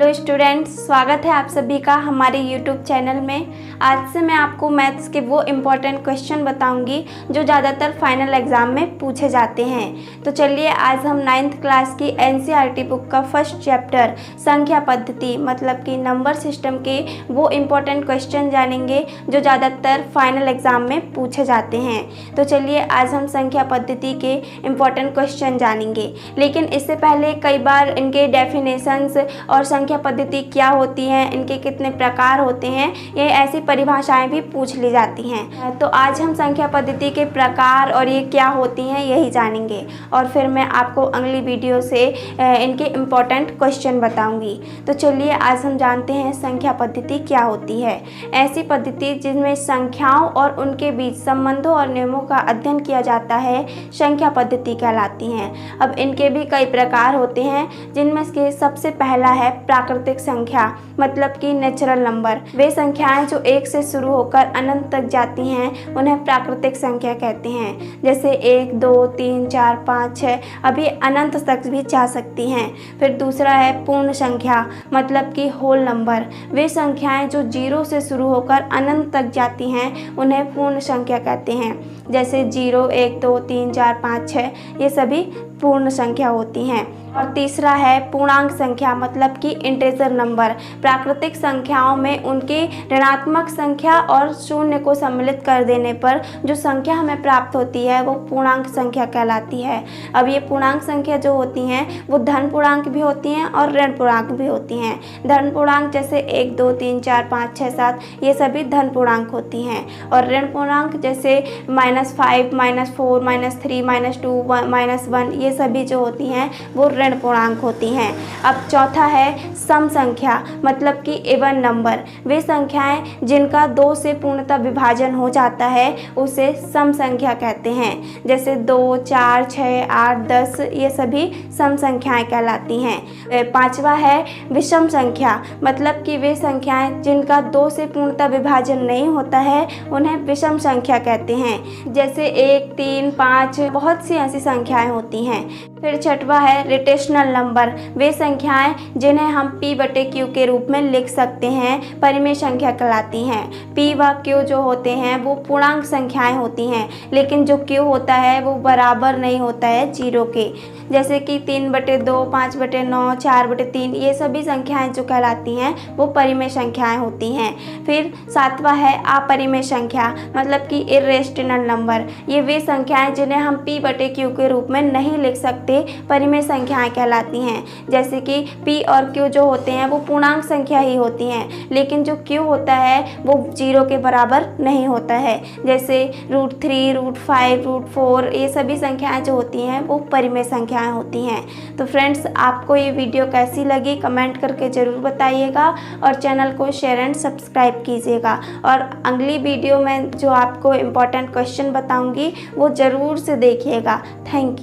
Hello students, स्वागत है आप सभी का हमारे यूट्यूब चैनल में। आज से मैं आपको मैथ्स के वो इम्पोर्टेंट क्वेश्चन बताऊंगी जो ज़्यादातर फाइनल एग्ज़ाम में पूछे जाते हैं। तो चलिए आज हम 9th क्लास की एनसीईआरटी बुक का फर्स्ट चैप्टर संख्या पद्धति मतलब कि नंबर सिस्टम के वो इम्पोर्टेंट क्वेश्चन जानेंगे जो ज़्यादातर फाइनल एग्ज़ाम में पूछे जाते हैं। तो चलिए आज हम संख्या पद्धति के इम्पोर्टेंट क्वेश्चन जानेंगे, लेकिन इससे पहले कई बार इनके डेफिनेशंस और संख्या पद्धति क्या होती है, इनके कितने प्रकार होते हैं, ये ऐसी परिभाषाएं भी पूछ ली जाती हैं। तो आज हम संख्या पद्धति के प्रकार और ये क्या होती हैं यही जानेंगे, और फिर मैं आपको अगली वीडियो से इनके इम्पोर्टेंट क्वेश्चन बताऊंगी। तो चलिए आज हम जानते हैं संख्या पद्धति क्या होती है। ऐसी पद्धति जिनमें संख्याओं और उनके बीच संबंधों और नियमों का अध्ययन किया जाता है संख्या पद्धति कहलाती हैं। अब इनके भी कई प्रकार होते हैं, जिनमें से सबसे पहला है प्राकृतिक संख्या मतलब कि नेचुरल नंबर। वे संख्याएं जो 1 से शुरू होकर अनंत तक जाती हैं उन्हें प्राकृतिक संख्या कहते हैं। जैसे 1, 2, 3, 4, 5, 6 अभी अनंत तक भी जा सकती हैं। फिर दूसरा है पूर्ण संख्या मतलब कि होल नंबर। वे संख्याएं जो 0 से शुरू होकर अनंत तक जाती हैं उन्हें पूर्ण संख्या कहते हैं। जैसे 0, 1, 2, 3, 4, 5, 6 ये सभी पूर्ण संख्या होती हैं। और तीसरा है पूर्णांक संख्या मतलब कि इंटीजर नंबर। प्राकृतिक संख्याओं में उनके ऋणात्मक संख्या और शून्य को सम्मिलित कर देने पर जो संख्या हमें प्राप्त होती है वो पूर्णांक संख्या कहलाती है। अब ये पूर्णांक संख्या जो होती हैं वो धन पूर्णांक भी होती हैं और ऋण पूर्णांक भी होती हैं। धन पूर्णांक जैसे 1, 2, 3, 4, 5, 6, 7 ये सभी धन पूर्णांक होती हैं, और ऋण पूर्णांक जैसे -5, -4, -3, -2, -1 ये सभी जो होती हैं वो ऋण पूर्णांक होती हैं। अब चौथा है सम संख्या मतलब कि इवन नंबर। वे संख्याएं जिनका 2 से पूर्णतः विभाजन हो जाता है उसे सम संख्या कहते हैं। जैसे 2, 4, 6, 8, 10 ये सभी सम संख्याएं कहलाती हैं। पांचवा है विषम संख्या मतलब कि वे संख्याएं जिनका 2 से पूर्णतः विभाजन नहीं होता है उन्हें विषम संख्या कहते हैं। जैसे 1, 3, 5 बहुत सी ऐसी संख्याएं होती हैं। फिर छठवा है रोटेशनल नंबर। वे संख्याएं जिन्हें हम p/q के रूप में लिख सकते हैं परिमेय संख्या कहलाती हैं। p व q जो होते हैं वो पूर्णांक संख्याएं होती हैं, लेकिन जो q होता है वो बराबर नहीं होता है 0 के। जैसे कि 3/2, 5/9, 4/3 ये सभी संख्याएं जो कहलाती हैं वो परिमेय संख्याएं होती हैं। फिर सातवां है अपरिमेय संख्या मतलब कि इर्रेशनल नंबर। ये वे संख्याएं जिन्हें हम p/q के रूप में नहीं लिख सकते परिमेय संख्याएं कहलाती हैं। जैसे कि p और q जो होते हैं वो पूर्णांक संख्या ही होती हैं, लेकिन जो q होता है वो 0 के बराबर नहीं होता है। जैसे √3, √5, √4 ये सभी संख्याएं जो होती हैं वो परिमेय संख्याएं होती हैं। तो फ्रेंड्स, आपको ये वीडियो कैसी लगी कमेंट करके ज़रूर बताइएगा, और चैनल को शेयर एंड सब्सक्राइब कीजिएगा। और अगली वीडियो में जो आपको इम्पोर्टेंट क्वेश्चन बताऊँगी वो ज़रूर से देखिएगा। Thank you.